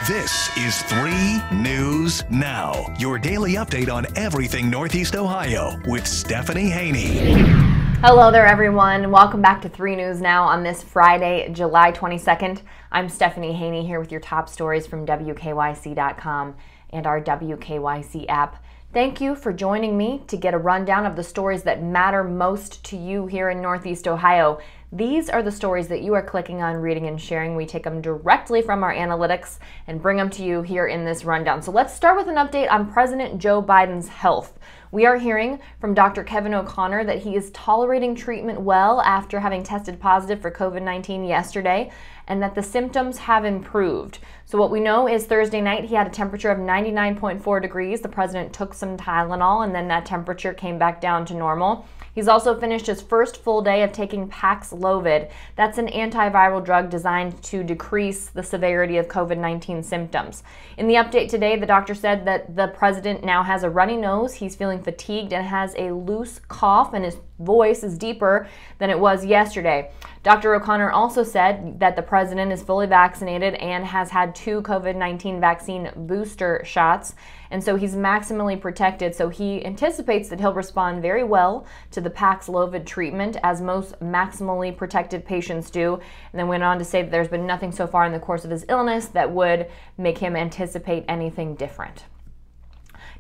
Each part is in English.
This is 3 News Now, your daily update on everything Northeast Ohio with Stephanie Haney. Hello there, everyone. Welcome back to 3 News Now on this Friday, July 22nd. I'm Stephanie Haney here with your top stories from WKYC.com and our WKYC app. Thank you for joining me to get a rundown of the stories that matter most to you here in Northeast Ohio. These are the stories that you are clicking on, reading, and sharing. We take them directly from our analytics and bring them to you here in this rundown. So let's start with an update on President Joe Biden's health. We are hearing from Dr. Kevin O'Connor that he is tolerating treatment well after having tested positive for COVID-19 yesterday, and that the symptoms have improved. So what we know is Thursday night he had a temperature of 99.4 degrees. The president took some Tylenol and then that temperature came back down to normal. He's also finished his first full day of taking Paxlovid. That's an antiviral drug designed to decrease the severity of COVID-19 symptoms. In the update today, the doctor said that the president now has a runny nose, he's feeling fatigued, and has a loose cough, and his voice is deeper than it was yesterday. Dr. O'Connor also said that the president is fully vaccinated and has had 2 COVID-19 vaccine booster shots, and so he's maximally protected. So he anticipates that he'll respond very well to the Paxlovid treatment, as most maximally protected patients do, and then went on to say that there's been nothing so far in the course of his illness that would make him anticipate anything different.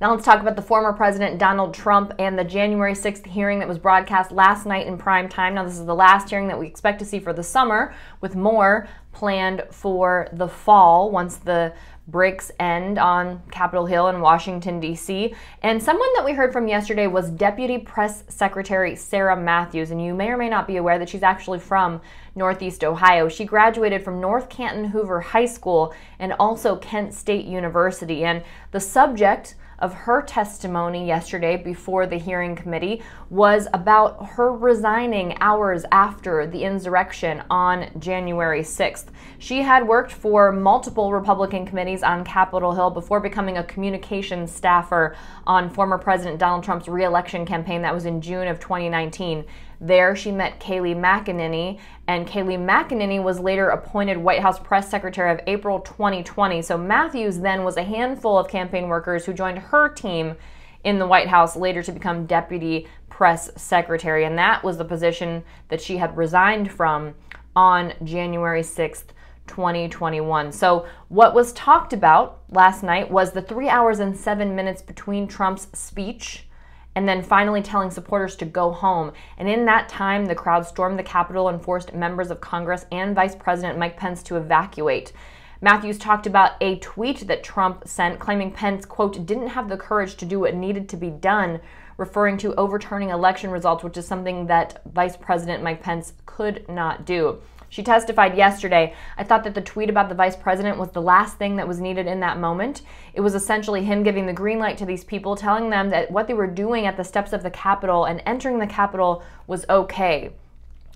Now let's talk about the former President Donald Trump and the January 6th hearing that was broadcast last night in prime time. Now this is the last hearing that we expect to see for the summer, with more planned for the fall once the breaks end on Capitol Hill in Washington, D.C. And someone that we heard from yesterday was Deputy Press Secretary Sarah Matthews, and you may or may not be aware that she's actually from Northeast Ohio. She graduated from North Canton Hoover High School and also Kent State University, and the subject of her testimony yesterday before the hearing committee was about her resigning hours after the insurrection on January 6th. She had worked for multiple Republican committees on Capitol Hill before becoming a communications staffer on former President Donald Trump's re-election campaign. That was in June of 2019. There, she met Kayleigh McEnany, and Kayleigh McEnany was later appointed White House press secretary of April 2020. So Matthews then was a handful of campaign workers who joined her team in the White House later to become deputy press secretary, and that was the position that she had resigned from on January 6th, 2021. So what was talked about last night was the 3 hours and 7 minutes between Trump's speech and then finally telling supporters to go home. And in that time, the crowd stormed the Capitol and forced members of Congress and Vice President Mike Pence to evacuate. Matthews talked about a tweet that Trump sent claiming Pence, quote, didn't have the courage to do what needed to be done, referring to overturning election results, which is something that Vice President Mike Pence could not do. She testified yesterday, I thought that the tweet about the vice president was the last thing that was needed in that moment. It was essentially him giving the green light to these people, telling them that what they were doing at the steps of the Capitol and entering the Capitol was okay.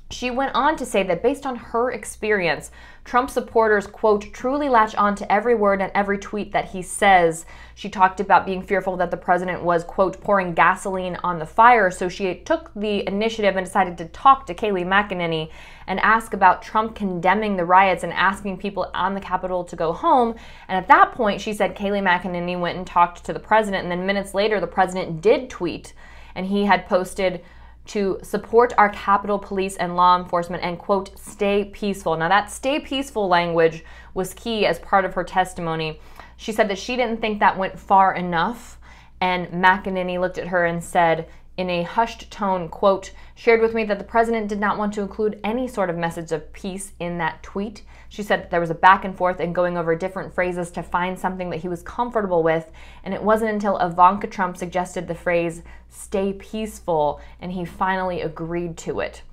She went on to say that based on her experience, Trump supporters, quote, truly latch on to every word and every tweet that he says. She talked about being fearful that the president was, quote, pouring gasoline on the fire. So she took the initiative and decided to talk to Kayleigh McEnany and ask about Trump condemning the riots and asking people on the Capitol to go home. And at that point, she said Kayleigh McEnany went and talked to the president. And then minutes later, the president did tweet, and he had posted to support our Capitol Police and law enforcement and, quote, stay peaceful. Now that stay peaceful language was key as part of her testimony. She said that she didn't think that went far enough, and McEnany looked at her and said in a hushed tone, quote, shared with me that the president did not want to include any sort of message of peace in that tweet. She said that there was a back and forth and going over different phrases to find something that he was comfortable with, and it wasn't until Ivanka Trump suggested the phrase, stay peaceful, and he finally agreed to it.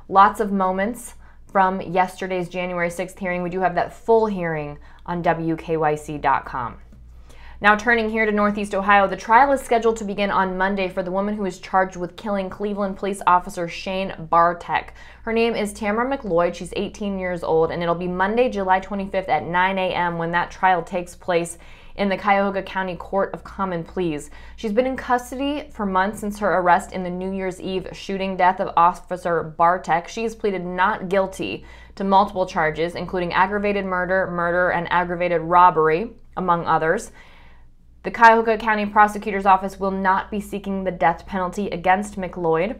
Lots of moments from yesterday's January 6th hearing. We do have that full hearing on WKYC.com. Now turning here to Northeast Ohio, the trial is scheduled to begin on Monday for the woman who is charged with killing Cleveland police officer Shane Bartek. Her name is Tamara McLeod. She's 18 years old, and it'll be Monday, July 25th at 9 a.m. when that trial takes place in the Cuyahoga County Court of Common Pleas. She's been in custody for months since her arrest in the New Year's Eve shooting death of Officer Bartek. She has pleaded not guilty to multiple charges, including aggravated murder, and aggravated robbery, among others. The Cuyahoga County Prosecutor's Office will not be seeking the death penalty against McLeod.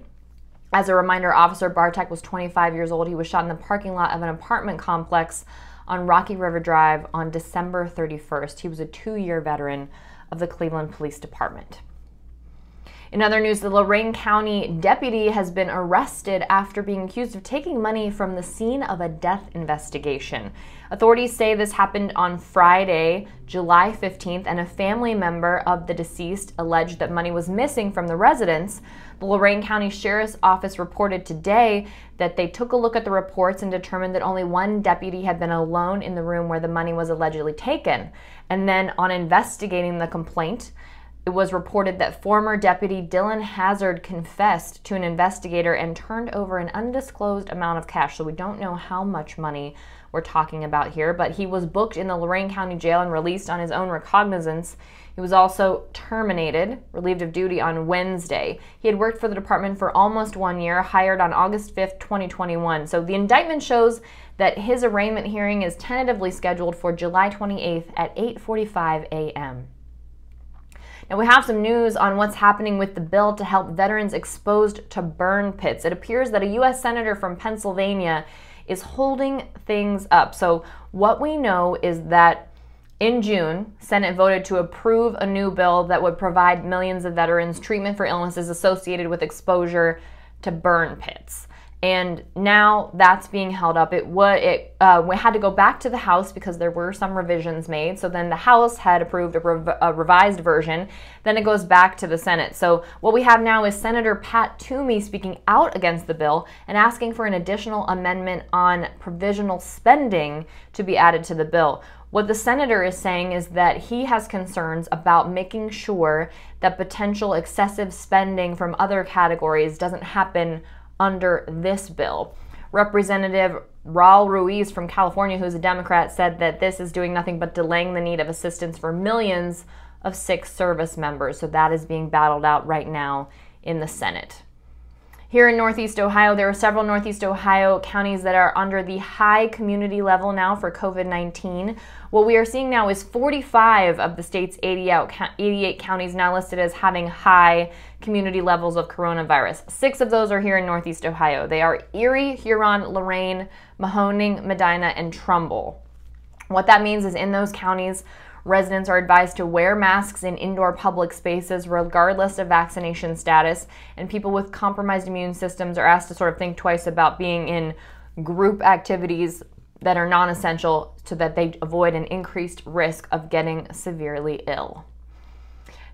As a reminder, Officer Bartek was 25 years old. He was shot in the parking lot of an apartment complex on Rocky River Drive on December 31st. He was a 2-year veteran of the Cleveland Police Department. In other news, the Lorain County deputy has been arrested after being accused of taking money from the scene of a death investigation. Authorities say this happened on Friday, July 15th, and a family member of the deceased alleged that money was missing from the residence. The Lorain County Sheriff's Office reported today that they took a look at the reports and determined that only one deputy had been alone in the room where the money was allegedly taken. And then on investigating the complaint, it was reported that former Deputy Dylan Hazard confessed to an investigator and turned over an undisclosed amount of cash. So we don't know how much money we're talking about here, but he was booked in the Lorain County Jail and released on his own recognizance. He was also terminated, relieved of duty on Wednesday. He had worked for the department for almost 1 year, hired on August 5th, 2021. So the indictment shows that his arraignment hearing is tentatively scheduled for July 28th at 8:45 a.m. Now we have some news on what's happening with the bill to help veterans exposed to burn pits. It appears that a U.S. Senator from Pennsylvania is holding things up. So what we know is that in June, Senate voted to approve a new bill that would provide millions of veterans treatment for illnesses associated with exposure to burn pits. And now that's being held up. We had to go back to the House because there were some revisions made. So then the House had approved a revised version. Then it goes back to the Senate. So what we have now is Senator Pat Toomey speaking out against the bill and asking for an additional amendment on provisional spending to be added to the bill. What the senator is saying is that he has concerns about making sure that potential excessive spending from other categories doesn't happen under this bill. Representative Raul Ruiz from California, who's a Democrat, said that this is doing nothing but delaying the need of assistance for millions of sick service members. So that is being battled out right now in the Senate. Here in Northeast Ohio, there are several Northeast Ohio counties that are under the high community level now for COVID-19. What we are seeing now is 45 of the state's 88 counties now listed as having high community levels of coronavirus. 6 of those are here in Northeast Ohio. They are Erie, Huron, Lorain, Mahoning, Medina, and Trumbull. What that means is in those counties, residents are advised to wear masks in indoor public spaces regardless of vaccination status, and people with compromised immune systems are asked to sort of think twice about being in group activities that are non-essential so that they avoid an increased risk of getting severely ill.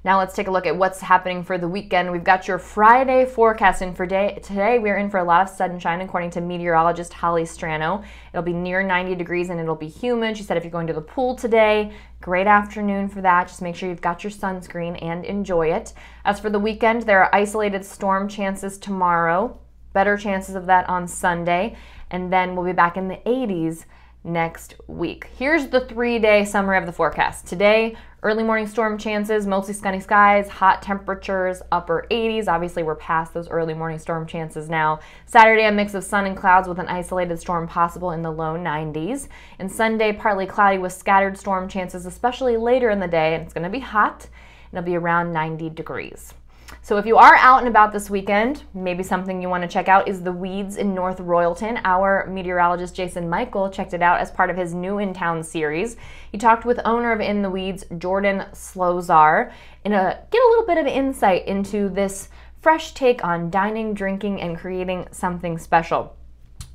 Now let's take a look at what's happening for the weekend. We've got your Friday forecast in for today. We're in for a lot of sunshine according to meteorologist Holly Strano. It'll be near 90 degrees and it'll be humid. She said if you're going to the pool today, great afternoon for that. Just make sure you've got your sunscreen and enjoy it. As for the weekend, there are isolated storm chances tomorrow. Better chances of that on Sunday. And then we'll be back in the 80s next week. Here's the 3-day summary of the forecast. Today, early morning storm chances, mostly sunny skies, hot temperatures, upper 80s. Obviously, we're past those early morning storm chances now. Saturday, a mix of sun and clouds with an isolated storm possible in the low 90s. And Sunday, partly cloudy with scattered storm chances, especially later in the day. And it's going to be hot, and it'll be around 90 degrees. So if you are out and about this weekend, maybe something you want to check out is the Weeds in North Royalton. Our meteorologist Jason Michael checked it out as part of his New in Town series. He talked with owner of In the Weeds, Jordan Slozar, and get a little bit of insight into this fresh take on dining, drinking, and creating something special.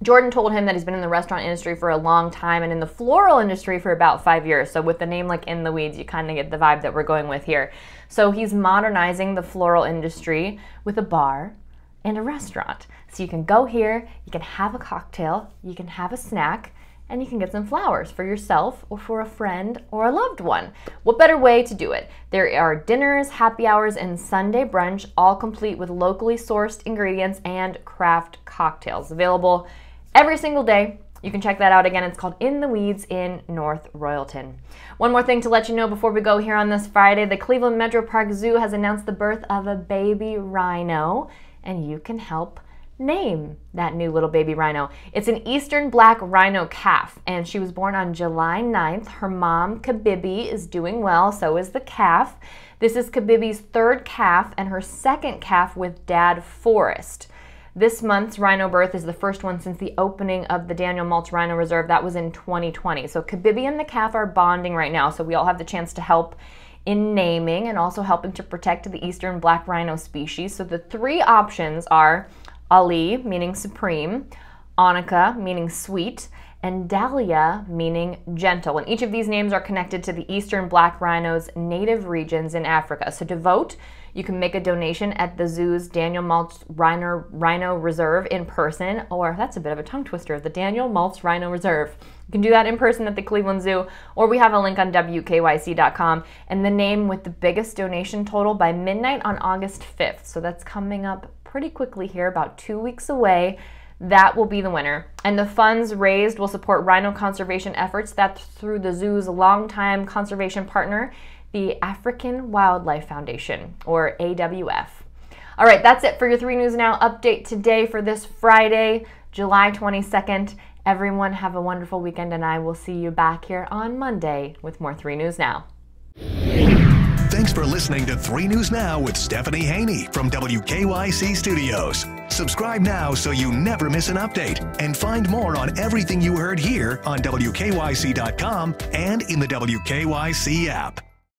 Jordan told him that he's been in the restaurant industry for a long time and in the floral industry for about 5 years. So with the name like In the Weeds, you kind of get the vibe that we're going with here. So he's modernizing the floral industry with a bar and a restaurant. So you can go here, you can have a cocktail, you can have a snack, and you can get some flowers for yourself or for a friend or a loved one. What better way to do it? There are dinners, happy hours, and Sunday brunch, all complete with locally sourced ingredients and craft cocktails available every single day. You can check that out again. It's called In the Weeds in North Royalton. One more thing to let you know before we go here on this Friday, the Cleveland MetroParks Zoo has announced the birth of a baby rhino, and you can help name that new little baby rhino. It's an eastern black rhino calf, and she was born on July 9th. Her mom, Kabibi, is doing well, so is the calf. This is Kabibi's third calf and her second calf with Dad, Forrest. This month's rhino birth is the first one since the opening of the Daniel Mulch Rhino Reserve. That was in 2020. So Kabibi and the calf are bonding right now, so we all have the chance to help in naming and also helping to protect the eastern black rhino species. So the three options are Ali, meaning supreme, Annika, meaning sweet, and Dahlia, meaning gentle. And each of these names are connected to the eastern black rhino's native regions in Africa. So to vote, you can make a donation at the zoo's Daniel Mulch Rhino Reserve in person, or that's a bit of a tongue twister, the Daniel Mulch Rhino Reserve. You can do that in person at the Cleveland Zoo, or we have a link on WKYC.com, and the name with the biggest donation total by midnight on August 5th. So that's coming up pretty quickly here, about 2 weeks away. That will be the winner. And the funds raised will support rhino conservation efforts. That's through the zoo's longtime conservation partner, the African Wildlife Foundation, or AWF. All right, that's it for your 3 News Now update today for this Friday, July 22nd. Everyone have a wonderful weekend, and I will see you back here on Monday with more 3 News Now. Thanks for listening to 3 News Now with Stephanie Haney from WKYC Studios. Subscribe now so you never miss an update, and find more on everything you heard here on WKYC.com and in the WKYC app.